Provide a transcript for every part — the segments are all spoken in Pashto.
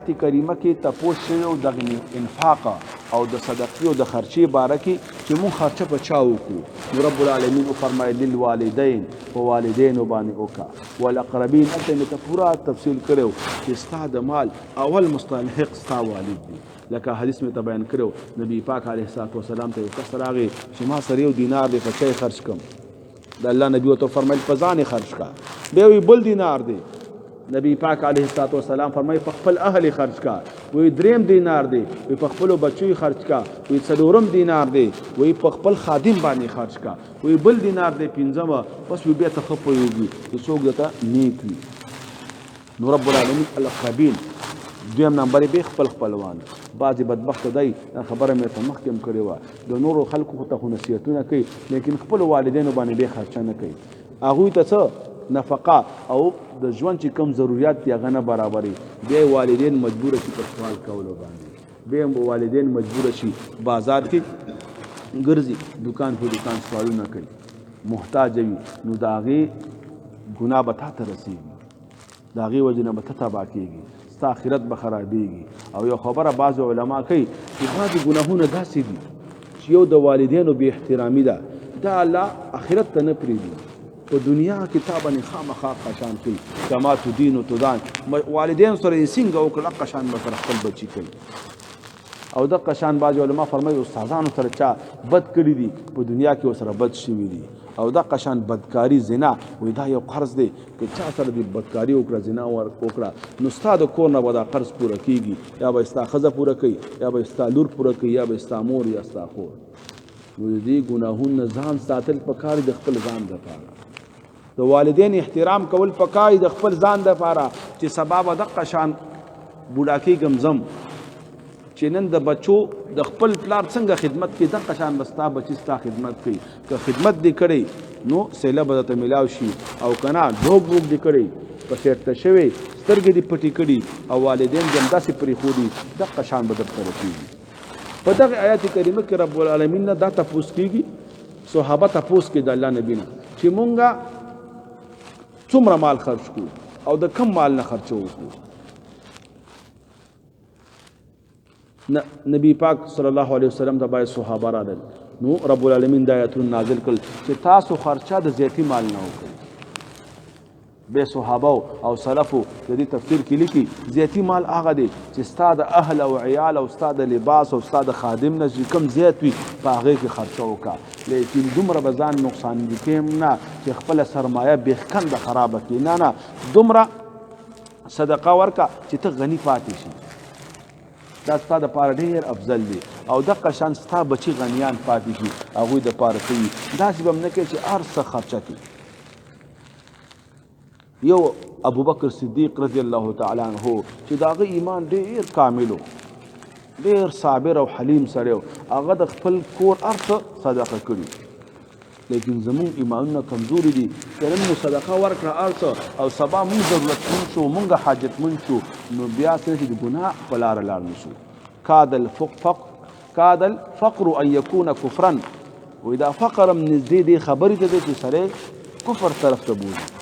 کریمه کې تپوس شوی او د انفاق او د صدقې او د خرچې باره کې چې مونږ خرچه په چا وکړو نو رب العالمین وفرمایي للوالدین په والدینو باندې وکړه والاقربین هلته مې ته پوره تفصیل کړی چې ستا د مال اول مستحق ستا والد دی لکه حدیث مې ته بیان کړی نبی پاک علیه الصلاة وسلام ته یو کس راغی چې ما سره 1 دینار دی په چای خرچ کړم د الله نبي ورته وفرمیل په ځان یې خرچ کړه بیا وایي بل دینار دی نبی پاک علیه الصلاة والسلام فرمایي په خپل اهل خرج کا وی 3 دینار دی وی په خپل بچو خرج کا وی 4 دینار دی وی په خپل خادم باندې خرج کا وی بل دینار دی 5 پس وی بیا ته خپويږي چې څوک دته نیک وي نو رب العالمین الاقربین دویم نمبر به خپلوان بعضی بدبخت دی خبره مې ته مخکې کړې و د نورو خلکو ته نصیحتونه کوي لیکن خپل والدینو باندې به خرچ نه کوي هغه ته څه نفقه او د ژوند چې کم ضرورت دی هغه نه برابري بیا والدین مجبور شي په سوال کولو باندې بیا والدین مجبور شي بازار کې ګرځي دکان په دکان سوالونه کوي محتاج وي نو داغي ګناه به ته رسیږي داغي وجنه به ته تبا کیږي ستا آخرت به خرابېږي او یو خبره بعض علما کوي چې بعض ګناهونه داسې دي چې یو د والدینو بې احترامي ده دا الله آخرت ته نه پرېږدي په دنیا کې تا باندې خامخا قشان کوي کما تدین تدان والدین سره یې څنګه وکړه قشان به سره خپل بچي کوي او د قشان باز علماء فرمایي استادانو سره چا بد کړی دي په دنیا کې وسره بد شوي دي او د قشان بدکاری زنا وای دا یو قرض دی چې چا سره دی بدکاری وکړه زنا وکړه نو استاد کور نه به دا قرض پوره کیږي یا به ستا ښځه پوره کوي یا به ستا لور پوره کوي یا به ستا مور یا ستا خور نو دې ګناهونه ځان ساتل پکار د خپل ځان لپاره د والدین احترام کول پکای د خپل ځان د لپاره چې سبب د قشان بوډاکی گمزم چې نن د بچو د خپل پلار څنګه خدمت کوي د قشان بستا بچی ستا خدمت کوي که خدمت دی کړي نو سیله به ته ملاو شي او کنا ډوب وګ دی کړي په سیټه شوی سترګې دی پټی کړي او والدین جمدا سي پری خودي د قشان بدل کړي په دغه آیات کریمه کې رب العالمین دا تفوس کیږي صحابه تفوس کې د الله نبی نه چې مونږه څومره مال خرج کو او د کم مال نه خرچ وکړو نبی پاک صلی الله علیه وسلم د بای صحابه راغل نو رب العالمین د آیاتونو نازل کړل چې تاسو خرچه د زیاتی مال نه وکړئ به صحابه او سلفو د دې تفسیر کې لیکي زیاتی مال هغه دی چې استاد اهل او عیال او استاد لباس او استاد خادم نه کم زیات وي په هغه کې خرچه وکړه لیکن دومره بزان نقصان دي کېم نه چې خپل سرمایه بېخکنده خرابه کړي نه دومره صدقه ورکه چې ته غني پاتې شي دا ستا دپاره ډېر افضل دی او دغه شان ستا بچي غنیان پاتې شي هغوی دپاره کوي داسې به هم نه کوي چې هر څه خرچه کړي یو ابوبکر صدیق رضی الله تعالی عنہ چې د هغه ایمان ډېر کامل و ډېر صابر او حلیم سړی و هغه د خپل کور هر څه صدقه کړي لیکن زمونږ ایمانونه کمزوري دي که نن مو صدقه ورکړه هر څه او سبا مونږ ضرورتمند شو مونږ حاجتمند شو نو بیا څه چې د ګناه په لاره لاړ نه شو کاد الفقر ان یکون کفرا وی دا فقر هم نږدې دی خبرې ته دی چې سړی کفر طرف ته بولي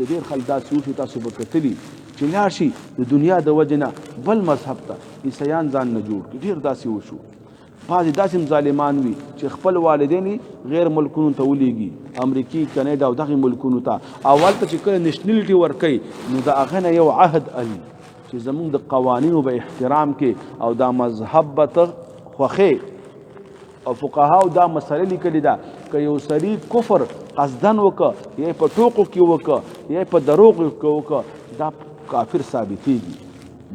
ډېر خلک داسې وشي تاسو به کتلي چې لاړ شي د دنیا د وجې نه بل مذهب ته عیسیان ځان نه جوړ کړي ډېر داسې وشو بعضې داسې هم ظالمان وي چې خپل والدین غیر ملکونو ته ولیږي امریکي کنیډا او دغې ملکونو ته او هلته چې کله نیشنلټي ورکوي نو د هغه نه یو عهد الي چې زمونږ د قوانینو به احترام کې او دا مذهب به ته خوښې او فقهاو دا مسله لیکلې ده که یو سړي کفر قصدن وکړه یا په ټوکو کې وکړه یا په دروغو کې وکړه دا کافر ثابتېږي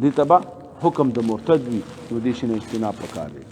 دې ته به حکم د مرتد وي نو دې شي نه اجتناب پکار دی